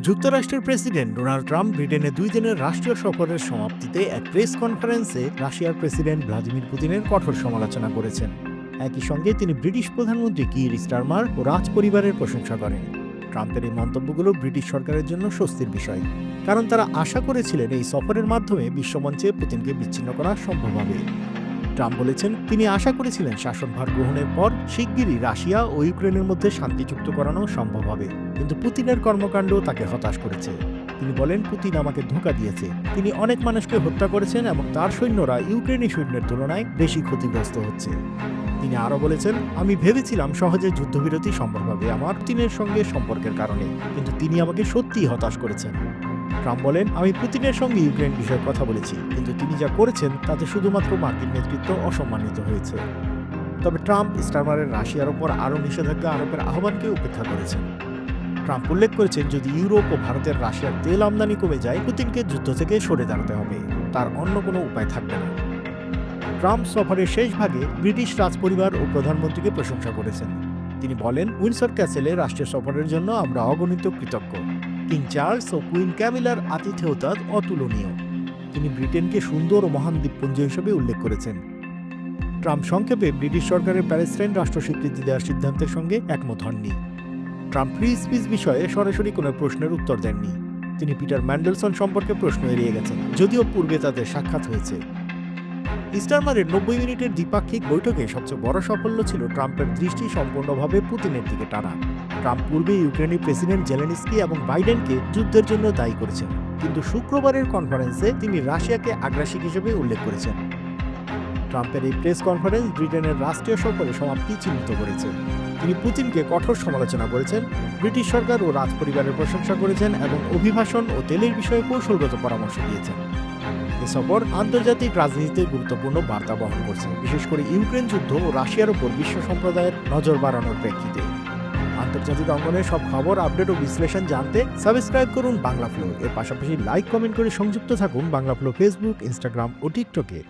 যুক্তরাষ্ট্রের president Donald Trump ব্রিটেনে 2 দিনের রাষ্ট্রীয় সফরের সমাপ্তিতে এক প্রেস কনফারেন্সে রাশিয়ার প্রেসিডেন্ট ভ্লাদিমির পুতিনের কঠোর সমালোচনা করেছেন। একই সঙ্গে তিনি ব্রিটিশ প্রধানমন্ত্রী কির স্টারমার ও রাজ পরিবারের প্রশংসা করেন। ট্রাম্পের এই মন্তব্যগুলো ব্রিটিশ সরকারের জন্য স্বস্তির বিষয়, কারণ তারা আশা করেছিলেন এই সফরের মাধ্যমে বিশ্বমঞ্চে পুতিনকে বিচ্ছিন্ন করা সম্ভব হবে। ট্রাম্প বলেছেন, তিনি আশা করেছিলেন শাসনভার গ্রহণের পর শিগগিরই রাশিয়া ও ইউক্রেনের মধ্যে শান্তি চুক্তি করানো সম্ভব হবে, কিন্তু পুতিনের কর্মকাণ্ড তাকে হতাশ করেছে। তিনি বলেন, পুতিন আমাকে ধোঁকা দিয়েছে। তিনি অনেক মানুষকে হত্যা করেছেন এবং তার সৈন্যরা ইউক্রেনি সৈন্যের তুলনায় বেশি ক্ষতিগ্রস্ত হচ্ছে। তিনি আরও বলেছেন, আমি ভেবেছিলাম সহজে যুদ্ধবিরতি সম্ভব হবে আমার পুতিনের সঙ্গে সম্পর্কের কারণে, কিন্তু তিনি আমাকে সত্যিই হতাশ করেছেন। ট্রাম্প বলেন, আমি পুতিনের সঙ্গে ইউক্রেন বিষয়ে কথা বলেছি, কিন্তু তিনি যা করেছেন তাতে শুধুমাত্র মার্কিন নেতৃত্ব অসম্মানিত হয়েছে। তবে ট্রাম্প স্টারমারের রাশিয়ার ওপর আরও নিষেধাজ্ঞা আরোপের আহ্বানকে উপেক্ষা করেছেন। ট্রাম্প উল্লেখ করেছেন, যদি ইউরোপ ও ভারতের রাশিয়ার তেল আমদানি কমে যায়, পুতিনকে যুদ্ধ থেকে সরে দাঁড়াতে হবে, তার অন্য কোনো উপায় থাকবে না। ট্রাম্প সফরের শেষ ভাগে ব্রিটিশ রাজপরিবার ও প্রধানমন্ত্রীকে প্রশংসা করেছেন। তিনি বলেন, উইন্ডসর ক্যাসেলে রাষ্ট্রীয় সফরের জন্য আমরা অগণিত কৃতজ্ঞ। কিং চার্লস ও কুইন ক্যামিলার আতিথেয়তা অতুলনীয়। তিনি ব্রিটেনকে সুন্দর ও মহান দ্বীপপুঞ্জ হিসেবে উল্লেখ করেছেন। ট্রাম্প সংক্ষেপে ব্রিটিশ সরকারের প্যালেস্টাইন রাষ্ট্র স্বীকৃতি দেওয়ার সিদ্ধান্তের সঙ্গে একমত হননি। ট্রাম্প ফ্রি স্পিচ বিষয়ে সরাসরি কোনো প্রশ্নের উত্তর দেননি। তিনি পিটার ম্যান্ডেলসন সম্পর্কে প্রশ্ন এড়িয়ে গেছেন, যদিও পূর্বে তাদের সাক্ষাৎ হয়েছে। স্টারমারের 90 মিনিটের দ্বিপাক্ষিক বৈঠকে সবচেয়ে বড় সাফল্য ছিল ট্রাম্পের দৃষ্টি সম্পূর্ণভাবে পুতিনের দিকে টানা। ট্রাম্প পূর্বে ইউক্রেনি প্রেসিডেন্ট জেলেনস্কি এবং বাইডেনকে যুদ্ধের জন্য দায়ী করেছেন, কিন্তু শুক্রবারের কনফারেন্সে তিনি রাশিয়াকে আগ্রাসী হিসেবে উল্লেখ করেছেন। ট্রাম্পের এই প্রেস কনফারেন্স ব্রিটেনের রাষ্ট্রীয় সফরের সমাপ্তি চিহ্নিত করেছে। তিনি পুতিনকে কঠোর সমালোচনা করেছেন, ব্রিটিশ সরকার ও রাজপরিবারের প্রশংসা করেছেন এবং অভিবাসন ও তেলের বিষয়ে কৌশলগত পরামর্শ দিয়েছেন। এ সফর আন্তর্জাতিক রাজনীতিতে গুরুত্বপূর্ণ বার্তা বহন করছে, বিশেষ করে ইউক্রেন যুদ্ধ ও রাশিয়ার উপর বিশ্ব সম্প্রদায়ের নজর বাড়ানোর প্রেক্ষিতে। আন্তর্জাতিক অঙ্গনের সব খবর, আপডেট ও বিশ্লেষণ জানতে সাবস্ক্রাইব করুন বাংলা ফ্লো। এর পাশাপাশি লাইক, কমেন্ট করে সংযুক্ত থাকুন বাংলা ফ্লো ফেসবুক, ইনস্টাগ্রাম ও টিকটকে।